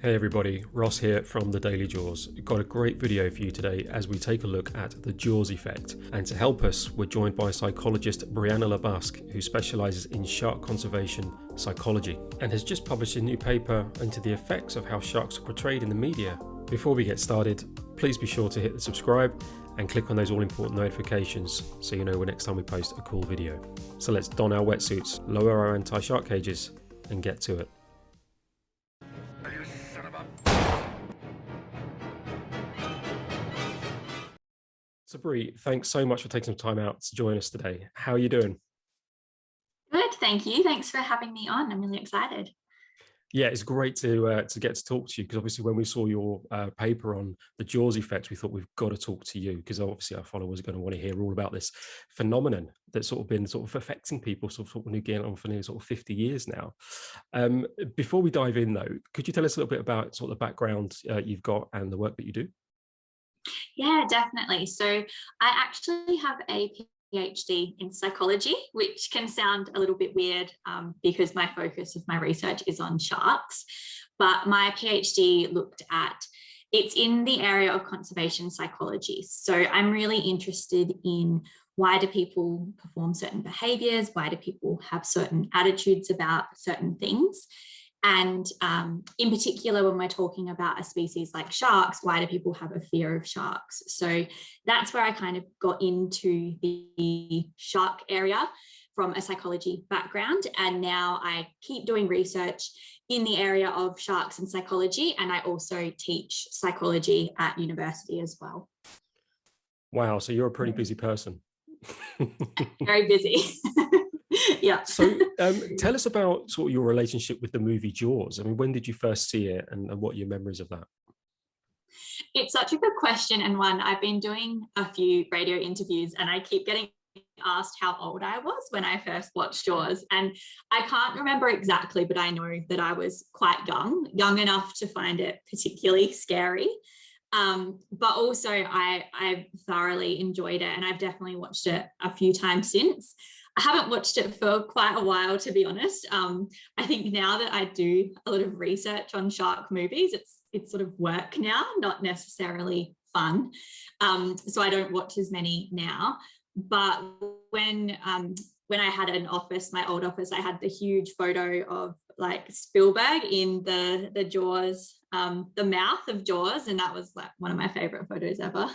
Hey everybody, Ross here from The Daily Jaws. Got a great video for you today as we take a look at the Jaws effect. And to help us, we're joined by psychologist Brianna Busque, who specialises in shark conservation psychology and has just published a new paper into the effects of how sharks are portrayed in the media. Before we get started, please be sure to hit the subscribe and click on those all-important notifications so you know when next time we post a cool video. So let's don our wetsuits, lower our anti-shark cages and get to it. So Brie, thanks so much for taking some time out to join us today. How are you doing? Good, thank you. Thanks for having me on. I'm really excited. Yeah, it's great to get to talk to you because obviously when we saw your paper on the Jaws effect, we thought we've got to talk to you because obviously our followers are going to want to hear all about this phenomenon that's sort of been sort of affecting people sort of New Guinea on for nearly sort of 50 years now. Before we dive in though, could you tell us a little bit about sort of the background you've got and the work that you do? Yeah, definitely. So I actually have a PhD in psychology, which can sound a little bit weird because my focus of my research is on sharks. But my PhD looked at, it's in the area of conservation psychology. So I'm really interested in why do people perform certain behaviors? Why do people have certain attitudes about certain things? And in particular, when we're talking about a species like sharks, why do people have a fear of sharks? So that's where I kind of got into the shark area from a psychology background. And now I keep doing research in the area of sharks and psychology. And I also teach psychology at university as well. Wow, so you're a pretty busy person. Very busy. Yeah. So tell us about sort of your relationship with the movie Jaws. I mean, when did you first see it and what are your memories of that? It's such a good question, and one I've been doing a few radio interviews and I keep getting asked how old I was when I first watched Jaws, and I can't remember exactly, but I know that I was quite young enough to find it particularly scary. But also I thoroughly enjoyed it, and I've definitely watched it a few times since. I haven't watched it for quite a while, to be honest. I think now that I do a lot of research on shark movies, it's sort of work now, not necessarily fun. So I don't watch as many now. But when I had an office, my old office, I had the huge photo of like Spielberg in the Jaws, the mouth of Jaws, and that was like one of my favorite photos ever.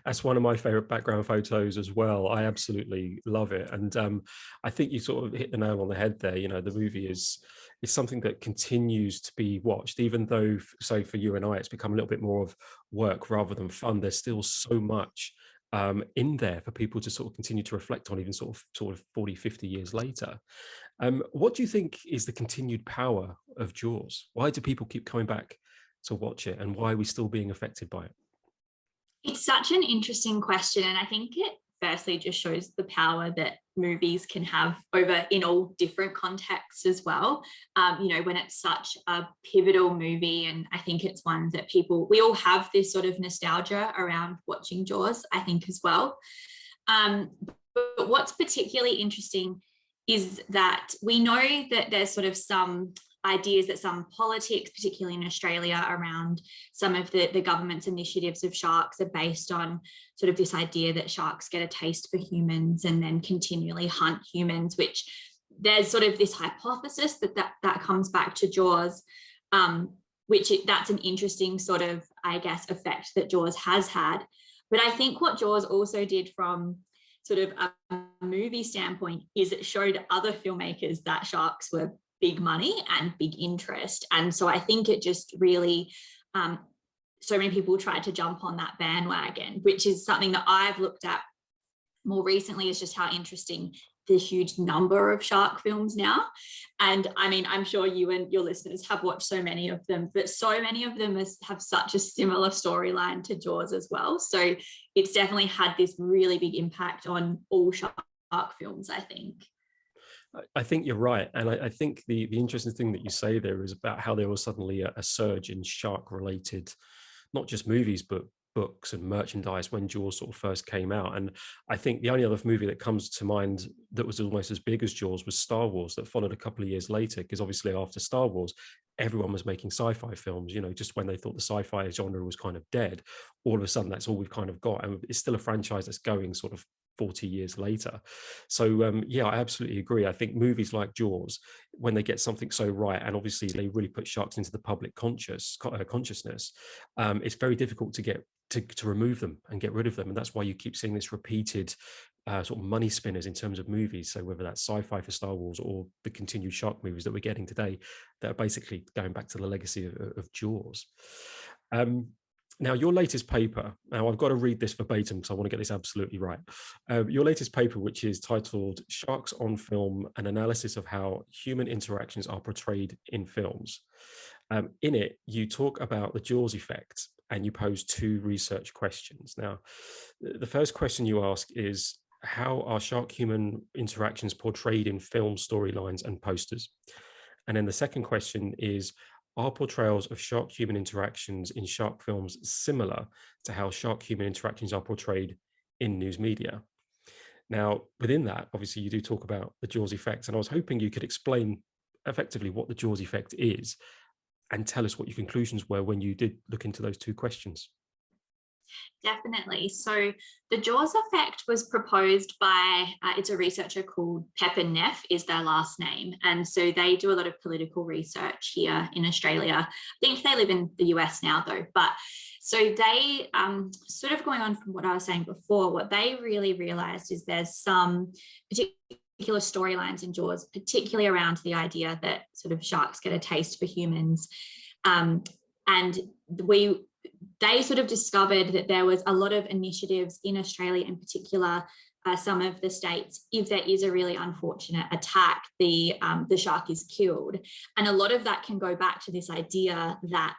That's one of my favorite background photos as well. I absolutely love it. And I think you sort of hit the nail on the head there. You know, the movie is something that continues to be watched, even though, say, for you and I, it's become a little bit more of work rather than fun. There's still so much in there for people to sort of continue to reflect on, even sort of 40, 50 years later. What do you think is the continued power of Jaws? Why do people keep coming back to watch it, and why are we still being affected by it? It's such an interesting question. And I think it firstly just shows the power that movies can have over in all different contexts as well. When it's such a pivotal movie, and I think it's one that we all have this sort of nostalgia around watching Jaws, I think as well. But what's particularly interesting is that we know that there's sort of some ideas that some politics, particularly in Australia, around some of the government's initiatives of sharks are based on sort of this idea that sharks get a taste for humans and then continually hunt humans, which there's sort of this hypothesis that comes back to Jaws, that's an interesting sort of, I guess, effect that Jaws has had. But I think what Jaws also did from sort of a movie standpoint is it showed other filmmakers that sharks were big money and big interest. And so I think it just really, so many people tried to jump on that bandwagon, which is something that I've looked at more recently, is just how interesting the huge number of shark films now. And I mean, I'm sure you and your listeners have watched so many of them, but so many of them have such a similar storyline to Jaws as well. So it's definitely had this really big impact on all shark films, I think. I think you're right. And I think the interesting thing that you say there is about how there was suddenly a surge in shark related, not just movies, but books and merchandise when Jaws sort of first came out. And I think the only other movie that comes to mind that was almost as big as Jaws was Star Wars, that followed a couple of years later, because obviously after Star Wars, everyone was making sci-fi films, you know, just when they thought the sci-fi genre was kind of dead, all of a sudden that's all we've kind of got. And it's still a franchise that's going sort of 40 years later. So yeah, I absolutely agree. I think movies like Jaws, when they get something so right, and obviously they really put sharks into the public consciousness, it's very difficult to get to remove them and get rid of them. And that's why you keep seeing this repeated sort of money spinners in terms of movies. So whether that's sci-fi for Star Wars or the continued shark movies that we're getting today, that are basically going back to the legacy of Jaws. Now, your latest paper, now I've got to read this verbatim because I want to get this absolutely right. Your latest paper, which is titled Sharks on Film, an analysis of how human interactions are portrayed in films. In it, you talk about the Jaws effect and you pose two research questions. Now, the first question you ask is, how are shark-human interactions portrayed in film storylines and posters? And then the second question is, are portrayals of shark-human interactions in shark films similar to how shark-human interactions are portrayed in news media? Now, within that, obviously, you do talk about the Jaws effect, and I was hoping you could explain effectively what the Jaws effect is and tell us what your conclusions were when you did look into those two questions. Definitely. So the Jaws effect was proposed by, it's a researcher called Pepper Neff is their last name. And so they do a lot of political research here in Australia. I think they live in the US now though. But so they, sort of going on from what I was saying before, what they really realized is there's some particular storylines in Jaws, particularly around the idea that sort of sharks get a taste for humans. And they sort of discovered that there was a lot of initiatives in Australia in particular, some of the states, if there is a really unfortunate attack, the shark is killed. And a lot of that can go back to this idea that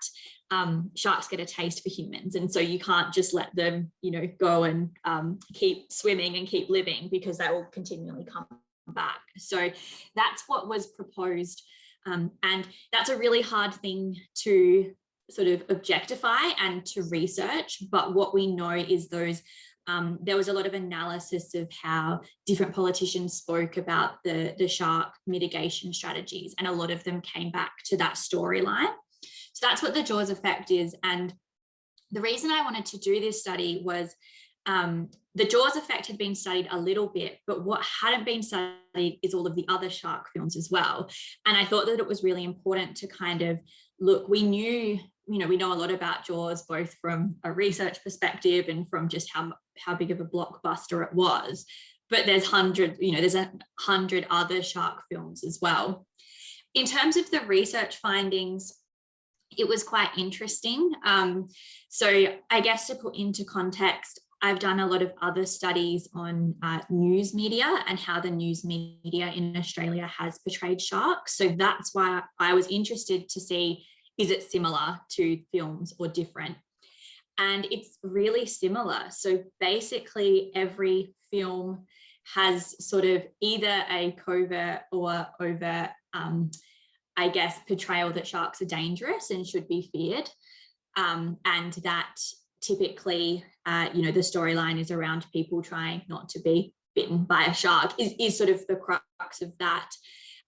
sharks get a taste for humans. And so you can't just let them, you know, go and keep swimming and keep living, because they will continually come back. So that's what was proposed. And that's a really hard thing to sort of objectify and to research. But what we know is those, there was a lot of analysis of how different politicians spoke about the shark mitigation strategies, and a lot of them came back to that storyline. So that's what the Jaws effect is. And the reason I wanted to do this study was the Jaws effect had been studied a little bit, but what hadn't been studied is all of the other shark films as well. And I thought that it was really important to kind of look, we knew, you know, we know a lot about Jaws, both from a research perspective and from just how big of a blockbuster it was. But there's hundreds, you know, there's 100 other shark films as well. In terms of the research findings, it was quite interesting. So I guess to put into context, I've done a lot of other studies on news media and how the news media in Australia has portrayed sharks. So that's why I was interested to see, is it similar to films or different? And it's really similar. So basically every film has sort of either a covert or overt, I guess, portrayal that sharks are dangerous and should be feared. And that typically, you know, the storyline is around people trying not to be bitten by a shark is sort of the crux of that.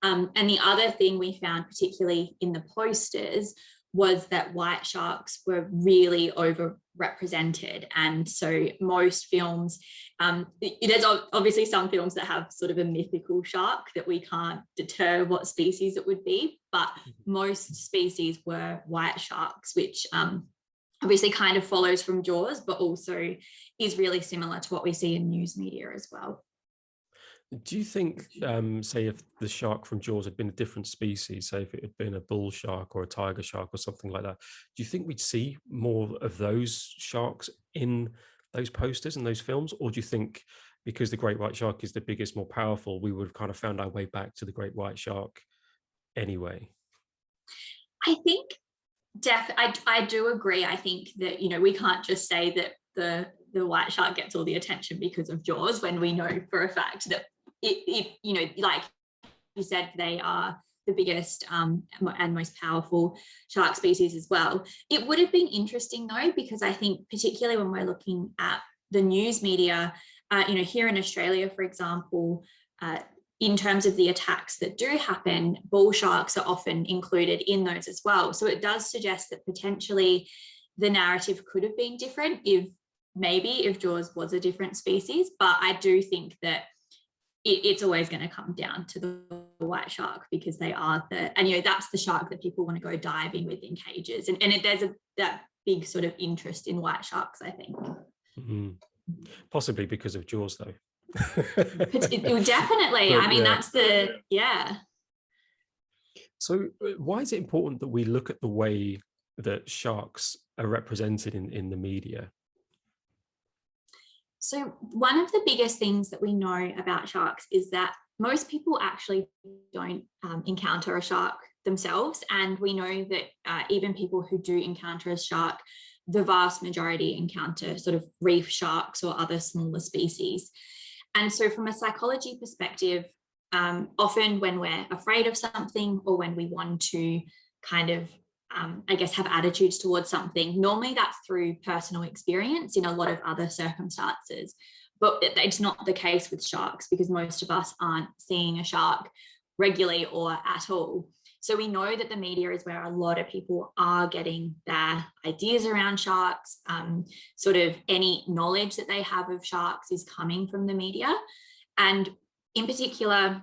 And the other thing we found, particularly in the posters, was that white sharks were really overrepresented. And so most films, there's obviously some films that have sort of a mythical shark that we can't deter what species it would be, but most species were white sharks, which obviously kind of follows from Jaws, but also is really similar to what we see in news media as well. Do you think, say, if the shark from Jaws had been a different species, say if it had been a bull shark or a tiger shark or something like that, do you think we'd see more of those sharks in those posters and those films? Or do you think because the great white shark is the biggest, more powerful, we would have kind of found our way back to the great white shark anyway? I think I do agree. I think that, you know, we can't just say that the white shark gets all the attention because of Jaws, when we know for a fact that it you know, like you said, they are the biggest and most powerful shark species as well. It would have been interesting though, because I think particularly when we're looking at the news media, you know, here in Australia, for example, in terms of the attacks that do happen, bull sharks are often included in those as well. So it does suggest that potentially the narrative could have been different if Jaws was a different species. But I do think that it's always going to come down to the white shark, because they are and that's the shark that people want to go diving with in cages. And there's that big sort of interest in white sharks, I think. Mm-hmm. Possibly because of Jaws, though. Definitely. But, I mean, that's So why is it important that we look at the way that sharks are represented in the media? So one of the biggest things that we know about sharks is that most people actually don't encounter a shark themselves. And we know that even people who do encounter a shark, the vast majority encounter sort of reef sharks or other smaller species. And so from a psychology perspective, often when we're afraid of something, or when we want to kind of have attitudes towards something, normally that's through personal experience in a lot of other circumstances. But it's not the case with sharks, because most of us aren't seeing a shark regularly or at all. So we know that the media is where a lot of people are getting their ideas around sharks. Sort of any knowledge that they have of sharks is coming from the media. And in particular,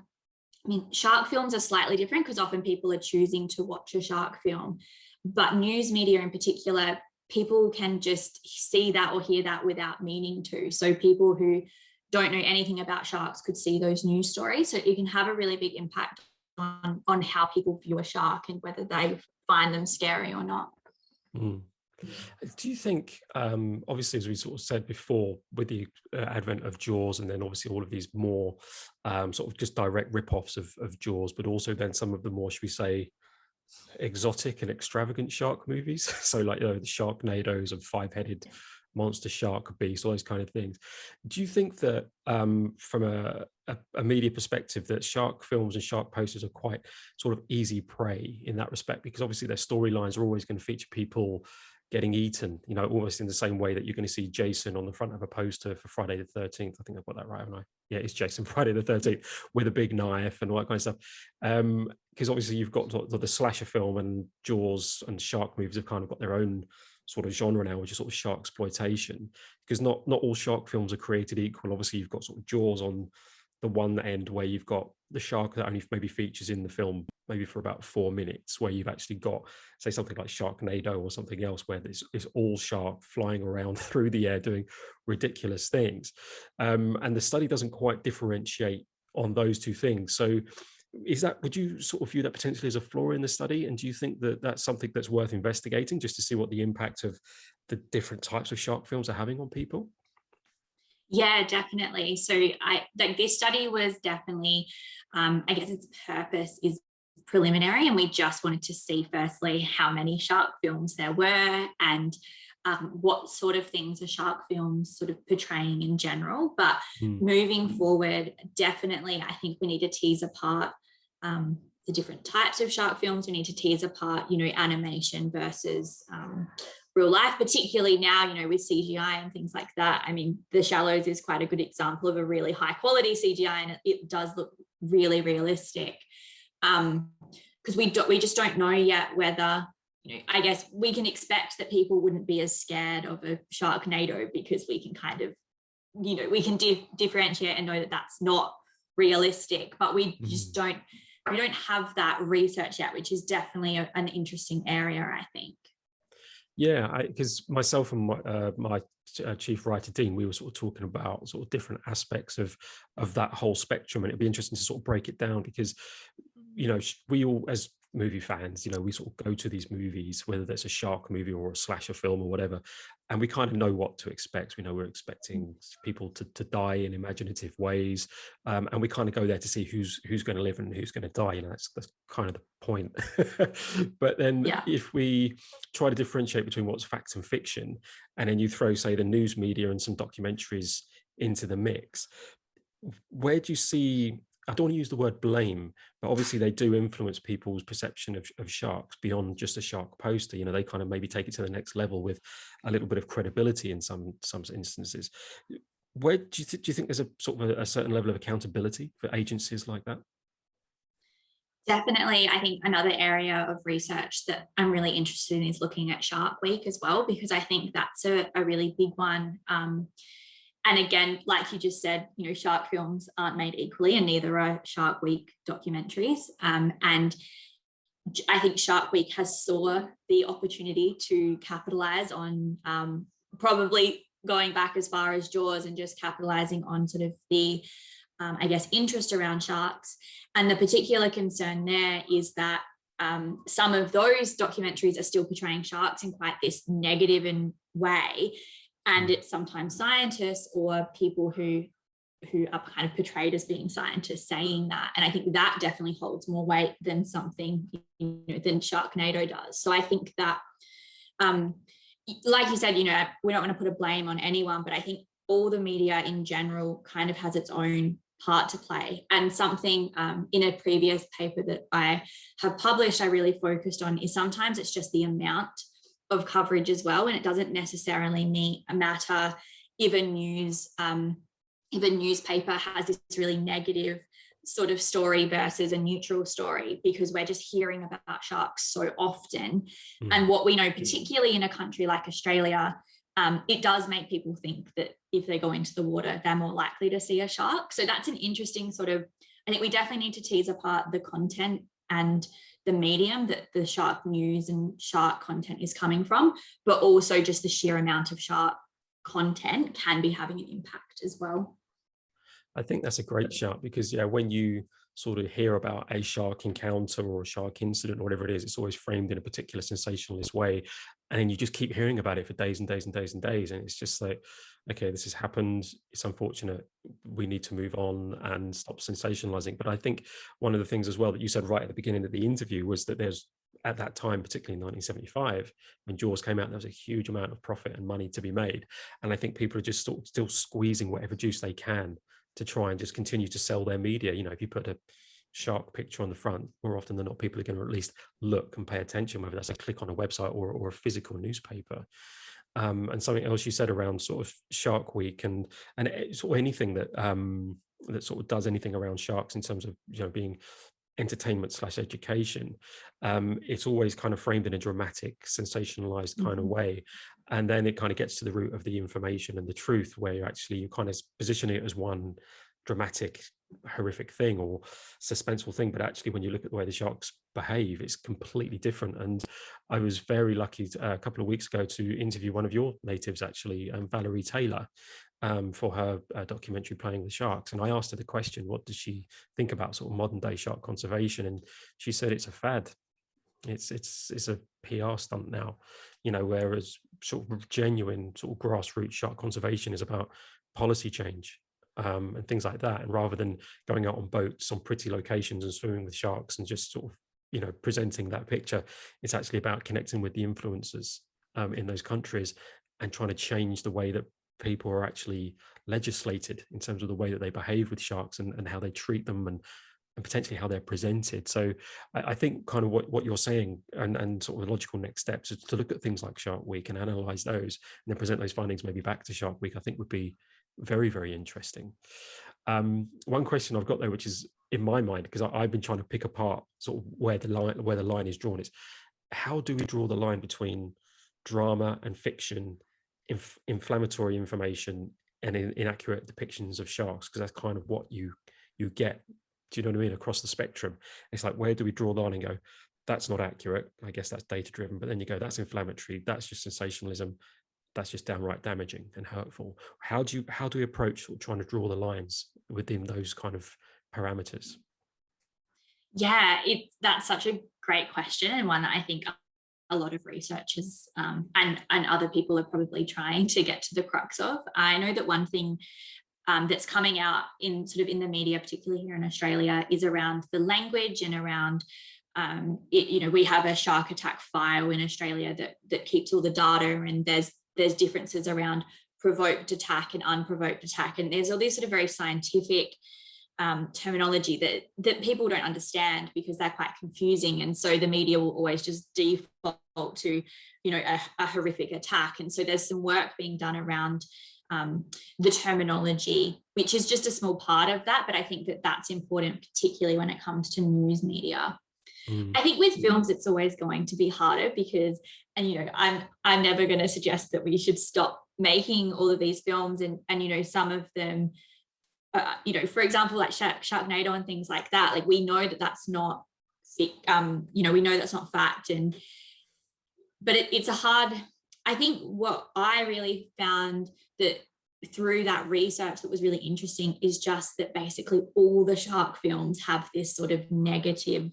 I mean, shark films are slightly different because often people are choosing to watch a shark film. But news media in particular, people can just see that or hear that without meaning to. So people who don't know anything about sharks could see those news stories. So it can have a really big impact on how people view a shark and whether they find them scary or not. Mm. Do you think, obviously, as we sort of said before, with the advent of Jaws, and then obviously all of these more sort of just direct rip-offs of Jaws, but also then some of the more, should we say, exotic and extravagant shark movies, so like the Sharknadoes and five-headed monster shark beast, all those kind of things. Do you think that from a media perspective, that shark films and shark posters are quite sort of easy prey in that respect? Because obviously their storylines are always going to feature people getting eaten, almost in the same way that you're going to see Jason on the front of a poster for Friday the 13th. I think I've got that right, haven't I? Yeah, it's Jason Friday the 13th with a big knife and all that kind of stuff. Because obviously you've got the slasher film, and Jaws and shark movies have kind of got their own sort of genre now, which is sort of shark exploitation. Because not all shark films are created equal. Obviously you've got sort of Jaws on the one end, where you've got the shark that only maybe features in the film maybe for about 4 minutes, where you've actually got, say, something like Sharknado or something else, where it's all shark flying around through the air doing ridiculous things. And the study doesn't quite differentiate on those two things. So would you sort of view that potentially as a flaw in the study? And do you think that that's something that's worth investigating, just to see what the impact of the different types of shark films are having on people? Yeah, definitely. So this study was definitely, I guess its purpose is preliminary, and we just wanted to see firstly how many shark films there were, and what sort of things are shark films sort of portraying in general. But moving forward, definitely, I think we need to tease apart the different types of shark films. We need to tease apart, animation versus real life, particularly now, with CGI and things like that. I mean, The Shallows is quite a good example of a really high quality CGI, and it does look really realistic. Because we just don't know yet whether, I guess we can expect that people wouldn't be as scared of a Sharknado, because we can kind of, we can differentiate and know that that's not realistic, but we just don't have that research yet, which is definitely an interesting area, I think. Yeah, because myself and my chief writer Dean, we were sort of talking about sort of different aspects of that whole spectrum, and it'd be interesting to sort of break it down, because we all, as movie fans, we sort of go to these movies, whether that's a shark movie or a slasher film or whatever, and we kind of know what to expect. We know we're expecting people to die in imaginative ways, and we kind of go there to see who's going to live and who's going to die. That's kind of the point. But then if we try to differentiate between what's fact and fiction, and then you throw, say, the news media and some documentaries into the mix, where do you see, I don't want to use the word blame, but obviously they do influence people's perception of sharks beyond just a shark poster. They kind of maybe take it to the next level with a little bit of credibility in some instances. Where do you think there's a sort of a certain level of accountability for agencies like that? Definitely, I think another area of research that I'm really interested in is looking at Shark Week as well, because I think that's a really big one. And again, like you just said, shark films aren't made equally, and neither are Shark Week documentaries. And I think Shark Week has saw the opportunity to capitalize on probably going back as far as Jaws and just capitalizing on sort of the I guess, interest around sharks. And the particular concern there is that some of those documentaries are still portraying sharks in quite this negative way. And it's sometimes scientists or people who are kind of portrayed as being scientists saying that. And I think that definitely holds more weight than something, than Sharknado does. So I think that, like you said, we don't want to put a blame on anyone, but I think all the media in general kind of has its own part to play. And something in a previous paper that I have published, I really focused on is sometimes it's just the amount of coverage as well. And it doesn't necessarily matter if a newspaper has this really negative sort of story versus a neutral story, because we're just hearing about sharks so often. And what we know, particularly in a country like Australia, it does make people think that if they go into the water, they're more likely to see a shark. So that's an interesting sort of, I think we definitely need to tease apart the content and the medium that the shark news and shark content is coming from, but also just the sheer amount of shark content can be having an impact as well. I think that's a great shout, because when you sort of hear about a shark encounter or a shark incident or whatever it is, it's always framed in a particular sensationalist way. And then you just keep hearing about it for days and days and days and days. And it's just like, okay, this has happened. It's unfortunate. We need to move on and stop sensationalizing. But I think one of the things as well that you said right at the beginning of the interview was that there's, at that time, particularly in 1975, when Jaws came out, there was a huge amount of profit and money to be made. And I think people are just sort of still squeezing whatever juice they can to try and just continue to sell their media. If you put a shark picture on the front, more often than not, people are going to at least look and pay attention, whether that's a click on a website or a physical newspaper. And something else you said around sort of Shark Week and sort of anything that that sort of does anything around sharks in terms of being entertainment/education, it's always kind of framed in a dramatic, sensationalized kind of way, and then it kind of gets to the root of the information and the truth, where you kind of position it as one dramatic, horrific thing or suspenseful thing, but actually when you look at the way the sharks behave, it's completely different. And I was very lucky a couple of weeks ago to interview one of your natives, actually, Valerie Taylor, for her documentary Playing with Sharks. And I asked her the question, what does she think about sort of modern day shark conservation? And she said it's a fad. It's a PR stunt now, whereas sort of genuine sort of grassroots shark conservation is about policy change and things like that. And rather than going out on boats on pretty locations and swimming with sharks and just sort of presenting that picture, it's actually about connecting with the influencers in those countries and trying to change the way that people are actually legislated in terms of the way that they behave with sharks and how they treat them and potentially how they're presented. So I think kind of what you're saying and sort of the logical next steps is to look at things like Shark Week and analyze those and then present those findings maybe back to Shark Week, I think would be very, very interesting. One question I've got though, which is in my mind, because I've been trying to pick apart sort of where the line is drawn, is how do we draw the line between drama and fiction, inflammatory information and inaccurate depictions of sharks? Because that's kind of what you get, do you know what I mean, across the spectrum. It's like, where do we draw the line and go, that's not accurate, I guess that's data driven, but then you go, that's inflammatory, that's just sensationalism, that's just downright damaging and hurtful. How do we approach sort of trying to draw the lines within those kind of parameters? Yeah, that's such a great question, and one that I think a lot of researchers and other people are probably trying to get to the crux of. I know that one thing that's coming out in sort of in the media, particularly here in Australia, is around the language and around we have a shark attack file in Australia that keeps all the data, and there's differences around provoked attack and unprovoked attack, and there's all these sort of very scientific terminology that people don't understand because they're quite confusing, and so the media will always just default to a horrific attack. And so there's some work being done around the terminology, which is just a small part of that. But I think that that's important, particularly when it comes to news media. I think with films, it's always going to be harder because, and I'm never going to suggest that we should stop making all of these films, and some of them, for example, like Sharknado and things like that. Like, we know that that's not, we know that's not fact, but it's a hard. I think what I really found that through that research that was really interesting is just that basically all the shark films have this sort of negative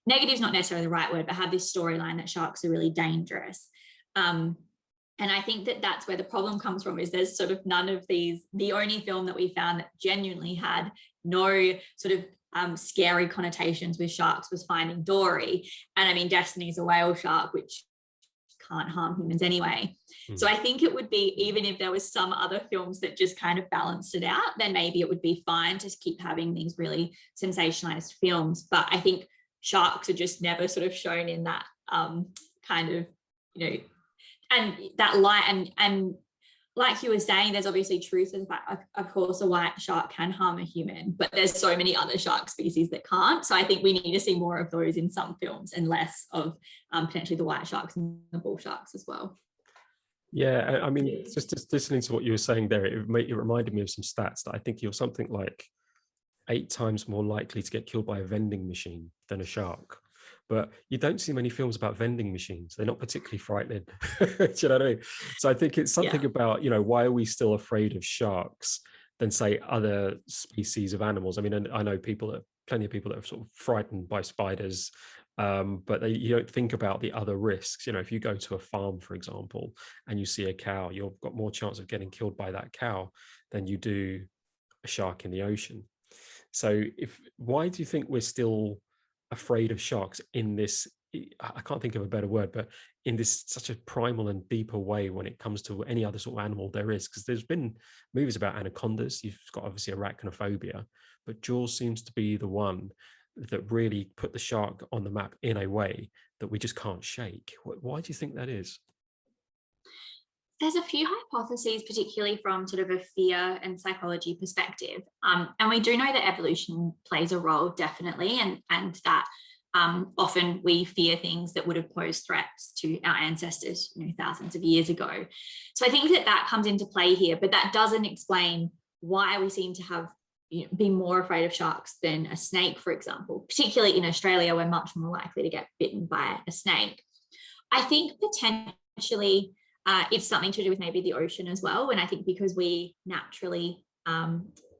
is not necessarily the right word, but have this storyline that sharks are really dangerous. And I think that that's where the problem comes from, is there's sort of none of these. The only film that we found that genuinely had no sort of scary connotations with sharks was Finding Dory. And I mean, Destiny's a whale shark, which can't harm humans anyway. So I think it would be, even if there was some other films that just kind of balanced it out, then maybe it would be fine to keep having these really sensationalized films. But I think sharks are just never sort of shown in that kind of, and that light. And like you were saying, there's obviously truth to the fact, of course, a white shark can harm a human, but there's so many other shark species that can't. So I think we need to see more of those in some films and less of potentially the white sharks and the bull sharks as well. Yeah, I mean, just listening to what you were saying there, it reminded me of some stats that I think you're something like 8 times more likely to get killed by a vending machine than a shark. But you don't see many films about vending machines. They're not particularly frightening. Do you know what I mean? So I think it's something about, why are we still afraid of sharks than, say, other species of animals? I mean, I know plenty of people that are sort of frightened by spiders, but you don't think about the other risks. If you go to a farm, for example, and you see a cow, you've got more chance of getting killed by that cow than you do a shark in the ocean. So why do you think we're still afraid of sharks in this, I can't think of a better word, but in this such a primal and deeper way when it comes to any other sort of animal there is? Because there's been movies about anacondas, you've got obviously arachnophobia, but Jaws seems to be the one that really put the shark on the map in a way that we just can't shake. Why do you think that is? There's a few hypotheses, particularly from sort of a fear and psychology perspective. And we do know that evolution plays a role, definitely, and that often we fear things that would have posed threats to our ancestors, thousands of years ago. So I think that comes into play here, but that doesn't explain why we seem to have be more afraid of sharks than a snake, for example. Particularly in Australia, we're much more likely to get bitten by a snake. I think potentially it's something to do with maybe the ocean as well. And I think because we naturally,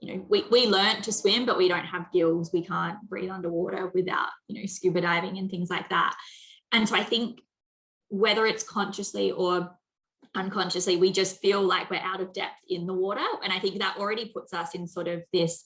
we learn to swim, but we don't have gills. We can't breathe underwater without, scuba diving and things like that. And so I think whether it's consciously or unconsciously, we just feel like we're out of depth in the water. And I think that already puts us in sort of this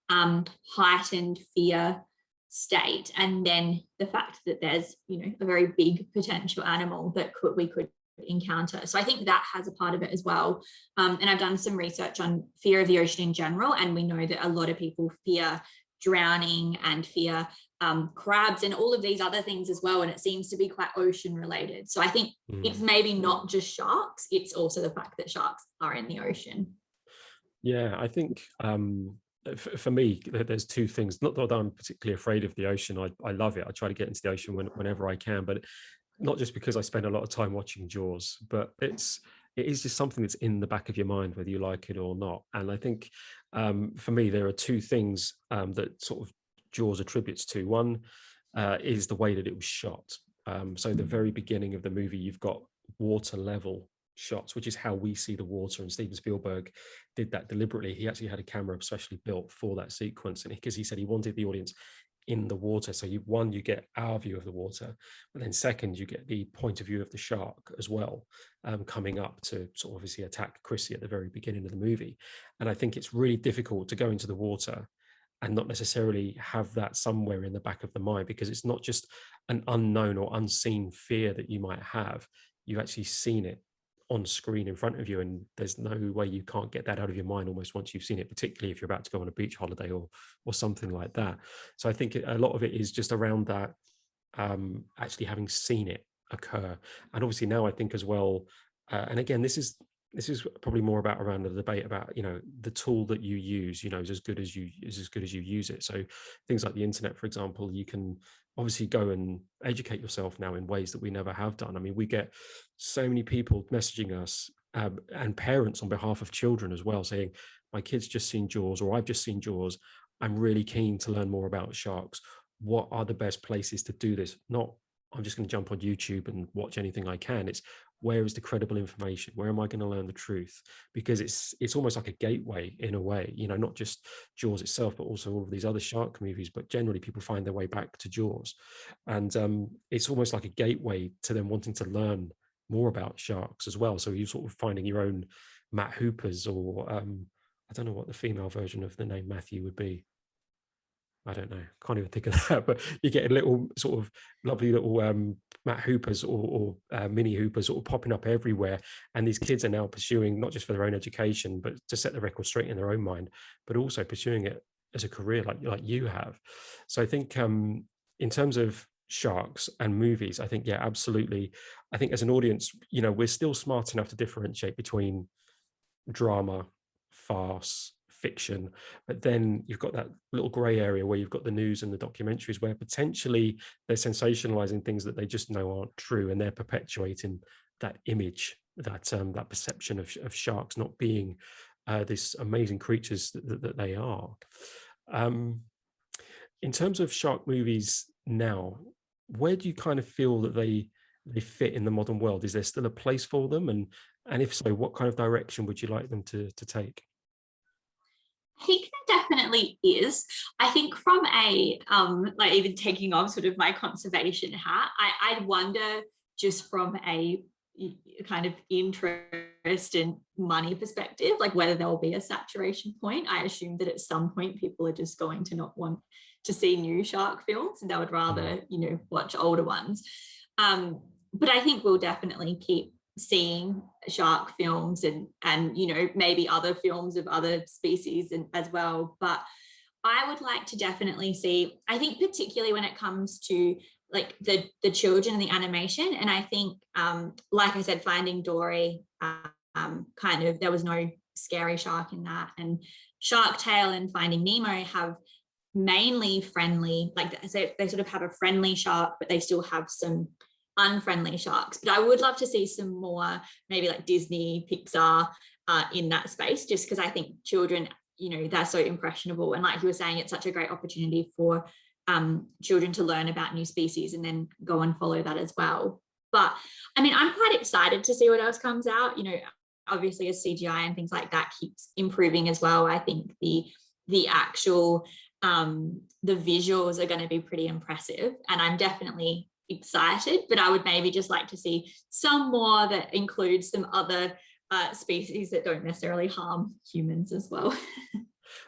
heightened fear state. And then the fact that there's, a very big potential animal that we could encounter. So I think that has a part of it as well. And I've done some research on fear of the ocean in general, and we know that a lot of people fear drowning and fear crabs and all of these other things as well, and it seems to be quite ocean related. So I think it's maybe not just sharks, it's also the fact that sharks are in the ocean. Yeah, I think for me, there's two things. Not that I'm particularly afraid of the ocean. I love it. I try to get into the ocean whenever I can, but not just because I spend a lot of time watching Jaws, but it is just something that's in the back of your mind, whether you like it or not. And I think for me, there are two things that sort of Jaws attributes to. One is the way that it was shot. So the very beginning of the movie, you've got water level shots, which is how we see the water. And Steven Spielberg did that deliberately. He actually had a camera especially built for that sequence, and because he said he wanted the audience in the water. So you get our view of the water, but then second, you get the point of view of the shark as well, coming up to sort of obviously attack Chrissy at the very beginning of the movie. And I think it's really difficult to go into the water and not necessarily have that somewhere in the back of the mind, because it's not just an unknown or unseen fear that you might have. You've actually seen it on screen in front of you, and there's no way you can't get that out of your mind almost once you've seen it, particularly if you're about to go on a beach holiday or something like that. So I think a lot of it is just around that, actually having seen it occur. And obviously now I think as well, and again, this is this is probably more about around the debate about, the tool that you use, is as good as you use it. So things like the internet, for example, you can obviously go and educate yourself now in ways that we never have done. I mean, we get so many people messaging us, and parents on behalf of children as well, saying, my kid's just seen Jaws, or I've just seen Jaws. I'm really keen to learn more about sharks. What are the best places to do this? Not, I'm just going to jump on YouTube and watch anything I can. It's, where is the credible information? Where am I going to learn the truth? Because it's almost like a gateway in a way, not just Jaws itself, but also all of these other shark movies. But generally, people find their way back to Jaws, and it's almost like a gateway to them wanting to learn more about sharks as well. So you're sort of finding your own Matt Hoopers, or I don't know what the female version of the name Matthew would be. I don't know, can't even think of that, but you get a little sort of lovely little Matt Hoopers, or Mini Hoopers sort of popping up everywhere. And these kids are now pursuing, not just for their own education, but to set the record straight in their own mind, but also pursuing it as a career like you have. So I think in terms of sharks and movies, I think, yeah, absolutely. I think as an audience, we're still smart enough to differentiate between drama, farce, fiction, but then you've got that little grey area where you've got the news and the documentaries, where potentially they're sensationalizing things that they just know aren't true, and they're perpetuating that image, that perception of sharks not being this amazing creatures that they are. In terms of shark movies now, where do you kind of feel that they fit in the modern world? Is there still a place for them, and if so, what kind of direction would you like them to take? I think there definitely is. I think from a like, even taking off sort of my conservation hat, I wonder, just from a kind of interest and money perspective, like whether there will be a saturation point. I assume that at some point people are just going to not want to see new shark films, and they would rather, watch older ones. But I think we'll definitely keep seeing shark films, and maybe other films of other species as well. But I would like to definitely see, I think particularly when it comes to like the children and the animation, and I think like I said, Finding Dory, kind of, there was no scary shark in that, and Shark Tale and Finding Nemo have mainly friendly, like they sort of have a friendly shark, but they still have some unfriendly sharks. But I would love to see some more, maybe like Disney, Pixar, in that space, just because I think children, they're so impressionable, and like you were saying, it's such a great opportunity for children to learn about new species and then go and follow that as well. But I mean, I'm quite excited to see what else comes out. Obviously as CGI and things like that keeps improving as well, I think the actual the visuals are going to be pretty impressive, and I'm definitely excited. But I would maybe just like to see some more that includes some other species that don't necessarily harm humans as well.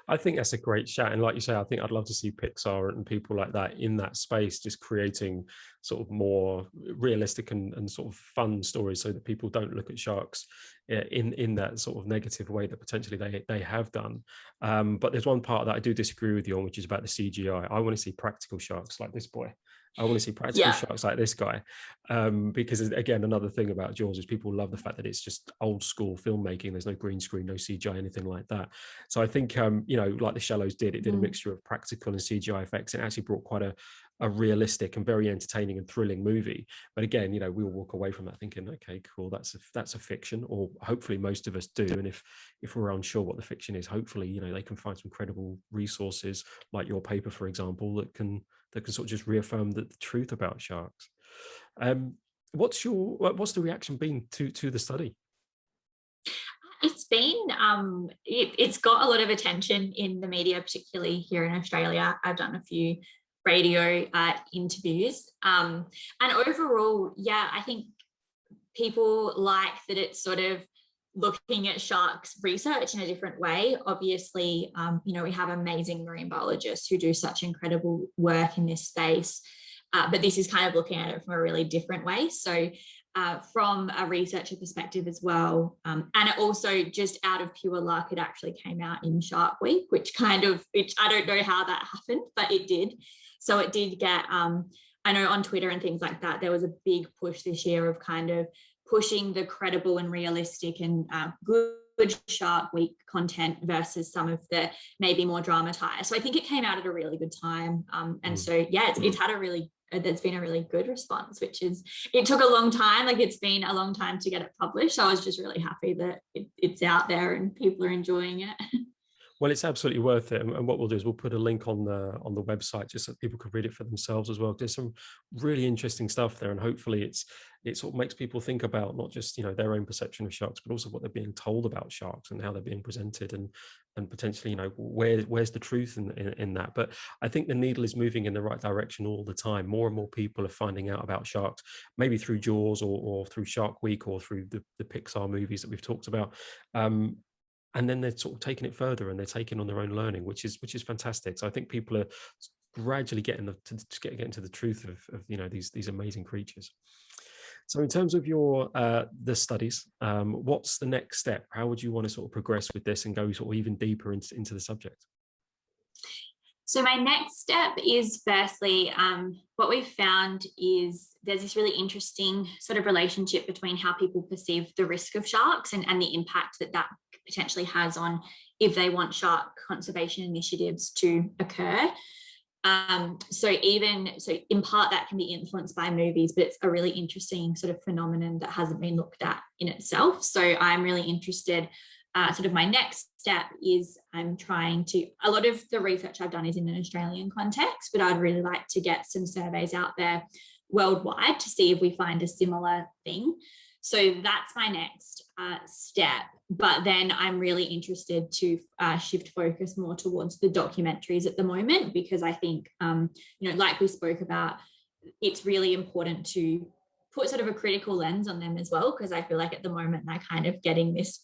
I think that's a great shout. And like you say, I think I'd love to see Pixar and people like that in that space, just creating sort of more realistic and sort of fun stories, so that people don't look at sharks in that sort of negative way that potentially they have done. But there's one part that I do disagree with you on, which is about the CGI. I want to see practical sharks like this boy. I want to see practical sharks like this guy, because again, another thing about Jaws is people love the fact that it's just old school filmmaking. There's no green screen, no CGI, anything like that. So I think, like The Shallows did, it did a mixture of practical and CGI effects, and actually brought quite a realistic and very entertaining and thrilling movie. But again, we will walk away from that thinking, okay, cool, that's a fiction, or hopefully most of us do. And if we're unsure what the fiction is, hopefully, they can find some credible resources like your paper, for example, that can sort of just reaffirm the truth about sharks. What's the reaction been to the study? It's been it's got a lot of attention in the media, particularly here in Australia. I've done a few radio interviews, and overall, I think people like that it's sort of looking at sharks research in a different way. Obviously, we have amazing marine biologists who do such incredible work in this space, but this is kind of looking at it from a really different way. So from a researcher perspective as well, and it also, just out of pure luck, it actually came out in Shark Week, which I don't know how that happened, but it did. So it did get, I know on Twitter and things like that, there was a big push this year of kind of pushing the credible and realistic and good Shark Week content versus some of the maybe more dramatized. So I think it came out at a really good time. And so, yeah, it's had there's been a really good response, which is, it took a long time. Like, it's been a long time to get it published. So I was just really happy that it's out there and people are enjoying it. Well, it's absolutely worth it. And what we'll do is we'll put a link on the website just so people can read it for themselves as well. There's some really interesting stuff there, and hopefully it sort of makes people think about not just, you know, their own perception of sharks, but also what they're being told about sharks and how they're being presented, and potentially, you know, where's the truth in that. But I think the needle is moving in the right direction all the time. More and more people are finding out about sharks, maybe through Jaws or through Shark Week or through the Pixar movies that we've talked about. And then they're sort of taking it further, and they're taking on their own learning, which is fantastic. So I think people are gradually getting to the truth of you know, these amazing creatures. So in terms of your the studies, what's the next step? How would you want to sort of progress with this and go sort of even deeper into the subject? So my next step is, firstly, what we've found is there's this really interesting sort of relationship between how people perceive the risk of sharks and the impact that potentially has on if they want shark conservation initiatives to occur. So in part that can be influenced by movies, but it's a really interesting sort of phenomenon that hasn't been looked at in itself. So I'm really interested. Sort of my next step is a lot of the research I've done is in an Australian context, but I'd really like to get some surveys out there worldwide to see if we find a similar thing. So that's my next step. But then I'm really interested to shift focus more towards the documentaries at the moment, because I think, you know, like we spoke about, it's really important to put sort of a critical lens on them as well, because I feel like at the moment they're kind of getting this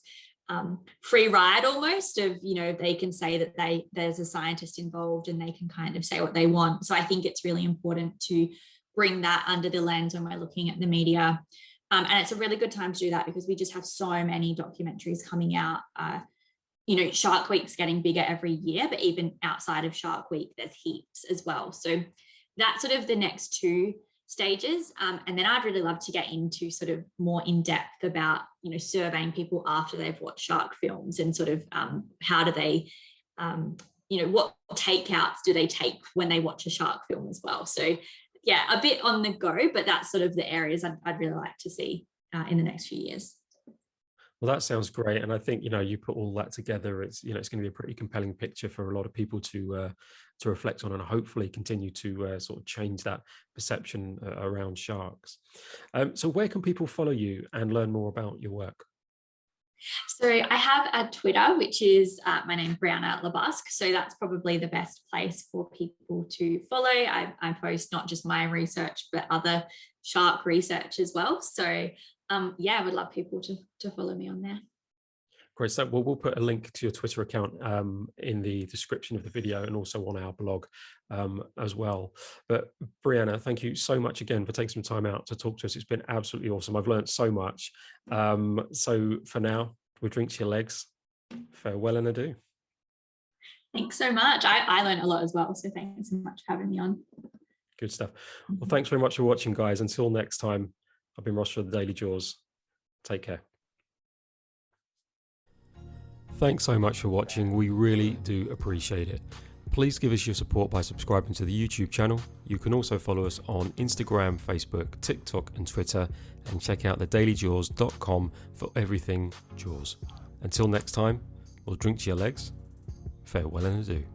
free ride almost of, you know, they can say that there's a scientist involved and they can kind of say what they want. So I think it's really important to bring that under the lens when we're looking at the media. And it's a really good time to do that because we just have so many documentaries coming out. You know, Shark Week's getting bigger every year, but even outside of Shark Week, there's heaps as well. So that's sort of the next two stages. And then I'd really love to get into sort of more in depth about, you know, surveying people after they've watched shark films and sort of how do they, you know, what takeouts do they take when they watch a shark film as well. So yeah, a bit on the go, but that's sort of the areas I'd really like to see in the next few years. Well, that sounds great. And I think, you know, you put all that together, it's, you know, it's going to be a pretty compelling picture for a lot of people to reflect on, and hopefully continue to sort of change that perception around sharks. So where can people follow you and learn more about your work? So I have a Twitter, which is my name, Brianna Busque. So that's probably the best place for people to follow. I post not just my research, but other shark research as well. So yeah, I would love people to follow me on there. Great. So we'll put a link to your Twitter account in the description of the video and also on our blog as well. But Brianna, thank you so much again for taking some time out to talk to us. It's been absolutely awesome. I've learned so much. So for now, we'll drink to your legs. Farewell and adieu. Thanks so much. I learned a lot as well. So thanks so much for having me on. Good stuff. Well, thanks very much for watching, guys. Until next time, I've been Ross for the Daily Jaws. Take care. Thanks so much for watching. We really do appreciate it. Please give us your support by subscribing to the YouTube channel. You can also follow us on Instagram, Facebook, TikTok and Twitter, and check out thedailyjaws.com for everything Jaws. Until next time, we'll drink to your legs. Farewell and adieu.